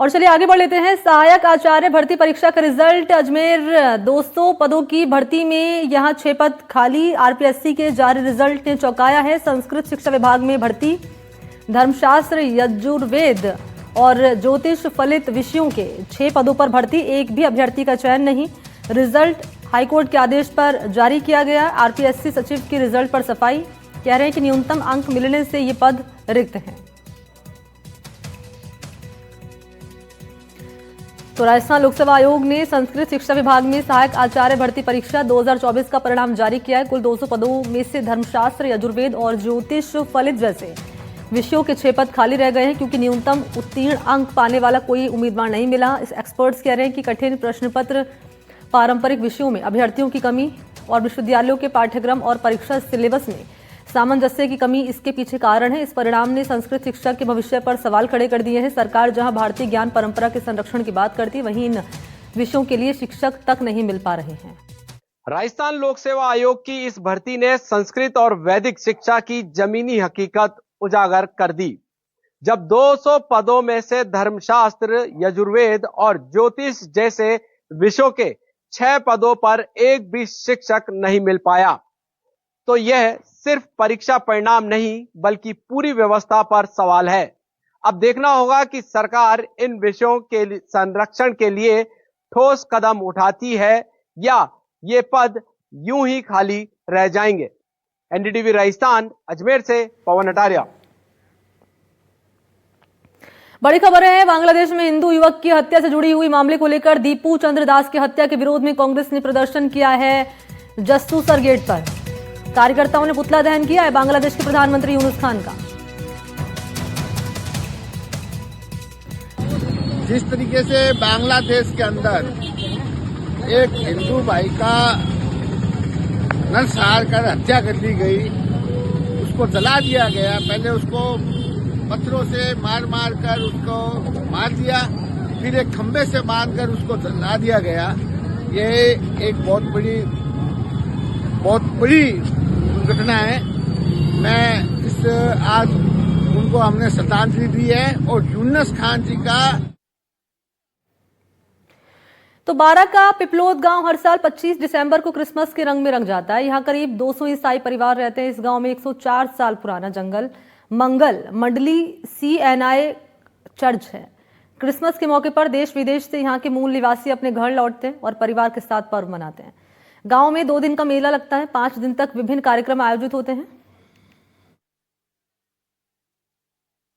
और चलिए आगे बढ़ लेते हैं। सहायक आचार्य भर्ती परीक्षा का रिजल्ट अजमेर 200 पदों की भर्ती में यहां 6 पद खाली। आरपीएससी के जारी रिजल्ट ने चौंकाया है। संस्कृत शिक्षा विभाग में भर्ती, धर्मशास्त्र, यजुर्वेद और ज्योतिष फलित विषयों के 6 पदों पर भर्ती, एक भी अभ्यर्थी का चयन नहीं। रिजल्ट हाईकोर्ट के आदेश पर जारी किया गया। आरपीएससी सचिव की रिजल्ट पर सफाई, कह रहे हैं कि न्यूनतम अंक मिलने से ये पद रिक्त हैं। तो राजस्थान लोकसेवा आयोग ने संस्कृत शिक्षा विभाग में सहायक आचार्य भर्ती परीक्षा 2024 का परिणाम जारी किया है। कुल 200 पदों में से धर्मशास्त्र, यजुर्वेद और ज्योतिष फलित जैसे विषयों के 6 पद खाली रह गए हैं, क्योंकि न्यूनतम उत्तीर्ण अंक पाने वाला कोई उम्मीदवार नहीं मिला। इस एक्सपर्ट्स कह रहे हैं कि कठिन प्रश्न पत्र, पारंपरिक विषयों में अभ्यर्थियों की कमी और विश्वविद्यालयों के पाठ्यक्रम और परीक्षा सिलेबस में सामंजस्य की कमी इसके पीछे कारण है। इस परिणाम ने संस्कृत शिक्षा के भविष्य पर सवाल खड़े कर दिए हैं। सरकार जहां भारतीय ज्ञान परंपरा के संरक्षण की बात करती है, वहीं इन विषयों के लिए शिक्षक तक नहीं मिल पा रहे हैं। राजस्थान लोक सेवा आयोग की इस भर्ती ने संस्कृत और वैदिक शिक्षा की जमीनी हकीकत उजागर कर दी। जब 200 पदों में से धर्मशास्त्र, यजुर्वेद और ज्योतिष जैसे विषयों के 6 पदों पर एक भी शिक्षक नहीं मिल पाया, तो यह सिर्फ परीक्षा परिणाम नहीं बल्कि पूरी व्यवस्था पर सवाल है। अब देखना होगा कि सरकार इन विषयों के संरक्षण के लिए ठोस कदम उठाती है या ये पद यूं ही खाली रह जाएंगे। एनडीटीवी राजस्थान, अजमेर से पवन अटारिया। बड़ी खबर है। बांग्लादेश में हिंदू युवक की हत्या से जुड़ी हुई मामले को लेकर दीपू चंद्र दास की हत्या के विरोध में कांग्रेस ने प्रदर्शन किया है जस्सू सर गेट पर। कार्यकर्ताओं ने पुतला दहन किया है बांग्लादेश के प्रधानमंत्री यूनुस खान का। जिस तरीके से बांग्लादेश के अंदर एक हिंदू भाई का नरसंहार कर हत्या कर दी गई, उसको जला दिया गया, पहले उसको पत्थरों से मार मार कर उसको मार दिया, फिर एक खंभे से बांधकर उसको जला दिया गया। ये एक बहुत बड़ी दुर्घटना है। आज उनको हमने श्रद्धांजलि दी है और यूनुस खान जी का। तो बारां का पिपलोद गांव हर साल 25 दिसंबर को क्रिसमस के रंग में रंग जाता है। यहाँ करीब 200 ईसाई परिवार रहते हैं। इस गांव में 104 साल पुराना जंगल मंगल मंडली CNI चर्च है। क्रिसमस के मौके पर देश विदेश से यहाँ के मूल निवासी अपने घर लौटते हैं और परिवार के साथ पर्व मनाते हैं। गांव में 2 दिन का मेला लगता है। 5 दिन तक विभिन्न कार्यक्रम आयोजित होते हैं।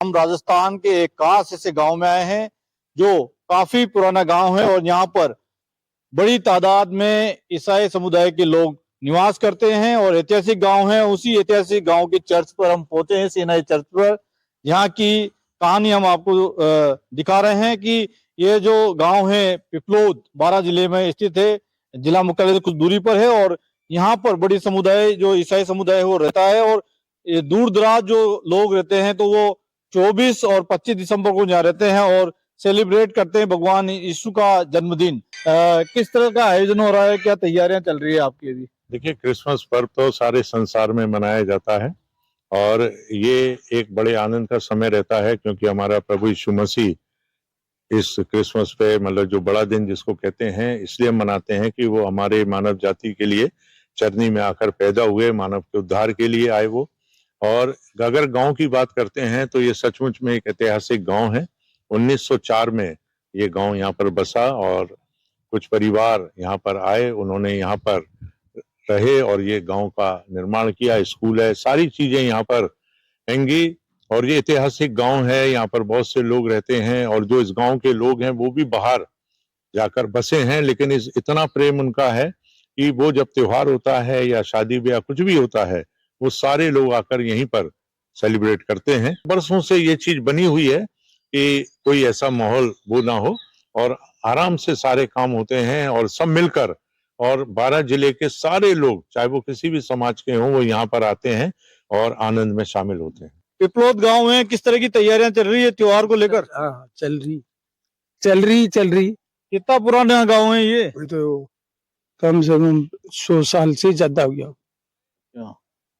हम राजस्थान के एक खास ऐसे गांव में आए हैं जो काफी पुराना गांव है और यहाँ पर बड़ी तादाद में ईसाई समुदाय के लोग निवास करते हैं और ऐतिहासिक गांव है। उसी ऐतिहासिक गांव के चर्च पर हम पहुंचे हैं, CNI चर्च पर। यहाँ की कहानी हम आपको दिखा रहे हैं कि ये जो गांव है पिपलोद बारां जिले में स्थित है, जिला मुख्यालय से कुछ दूरी पर है और यहाँ पर बड़ी समुदाय जो ईसाई समुदाय है वो रहता है और दूर दराज जो लोग रहते हैं तो वो 24 और 25 दिसंबर को यहाँ रहते हैं और सेलिब्रेट करते हैं भगवान यीशु का जन्मदिन। किस तरह का आयोजन हो रहा है, क्या तैयारियां चल रही है आपकी अभी? देखिए, क्रिसमस पर्व तो सारे संसार में मनाया जाता है और ये एक बड़े आनंद का समय रहता है, क्योंकि हमारा प्रभु यीशु मसीह इस क्रिसमस पे मतलब जो बड़ा दिन जिसको कहते हैं इसलिए मनाते हैं कि वो हमारे मानव जाति के लिए चरनी में आकर पैदा हुए, मानव के उद्धार के लिए आए वो। और अगर गांव की बात करते हैं तो ये सचमुच में एक ऐतिहासिक गांव है। 1904 में ये गांव यहाँ पर बसा और कुछ परिवार यहाँ पर आए, उन्होंने यहाँ पर रहे और ये गांव का निर्माण किया। स्कूल है, सारी चीजें यहाँ पर रहेंगी और ये ऐतिहासिक गांव है। यहाँ पर बहुत से लोग रहते हैं और जो इस गांव के लोग हैं वो भी बाहर जाकर बसे हैं, लेकिन इतना प्रेम उनका है कि वो जब त्योहार होता है या शादी ब्याह कुछ भी होता है वो सारे लोग आकर यहीं पर सेलिब्रेट करते हैं। बरसों से ये चीज बनी हुई है कि कोई ऐसा माहौल वो ना हो और आराम से सारे काम होते हैं और सब मिलकर, और 12 जिले के सारे लोग चाहे वो किसी भी समाज के हों वो यहाँ पर आते हैं और आनंद में शामिल होते हैं। पिपलोद गांव में किस तरह की तैयारियां चल रही है त्योहार को लेकर? चल रही। कितना पुराना गांव है ये? तो कम से कम 100 साल से ज्यादा हो गया।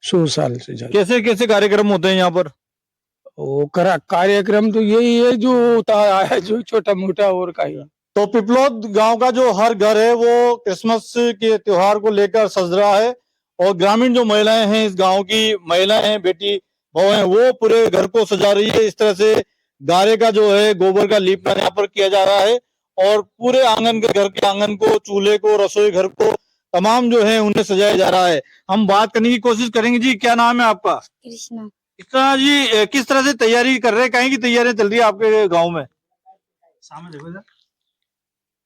100 साल से ज्यादा। कैसे कैसे कार्यक्रम होते हैं यहाँ पर? वो कार्यक्रम तो यही है जो होता है, जो छोटा मोटा और का ही। तो पिपलोद गांव का जो हर घर है वो क्रिसमस के त्योहार को लेकर सज रहा है और ग्रामीण जो महिलाएं हैं, इस गांव की महिलाएं हैं, बेटी बहू हैं, वो पूरे घर को सजा रही है। इस तरह से गारे का जो है गोबर का लीपन यहाँ पर किया जा रहा है और पूरे आंगन के घर के आंगन को, चूल्हे को, रसोई घर को तमाम जो है उन्हें सजाया जा रहा है। हम बात करने की कोशिश करेंगे। जी क्या नाम है आपका? कृष्णा। कृष्णा जी, किस तरह से तैयारी कर रहे हैं? कहीं की तैयारियां चल रही है आपके गाँव में? सामने देखो इधर।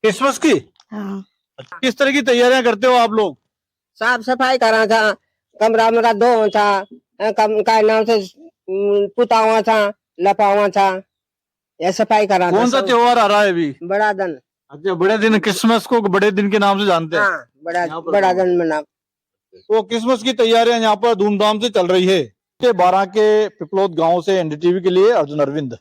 क्रिसमस की हाँ। किस तरह की तैयारियां करते हो आप लोग? साफ सफाई करा था, कमरा मेरा धो था, का नाम से पुतावा था, लपावा था, ये सफाई करा था। कौन सा त्योहार आ रहा है अभी? बड़ा दिन। अच्छा, बड़े दिन, क्रिसमस को बड़े दिन के नाम से जानते हैं। हाँ, बड़ा दिन मना। तो क्रिसमस की तैयारियां यहाँ पर धूमधाम से चल रही है। 12 के पिपलोद गांव से एनडीटीवी के लिए अर्जुन अरविंद।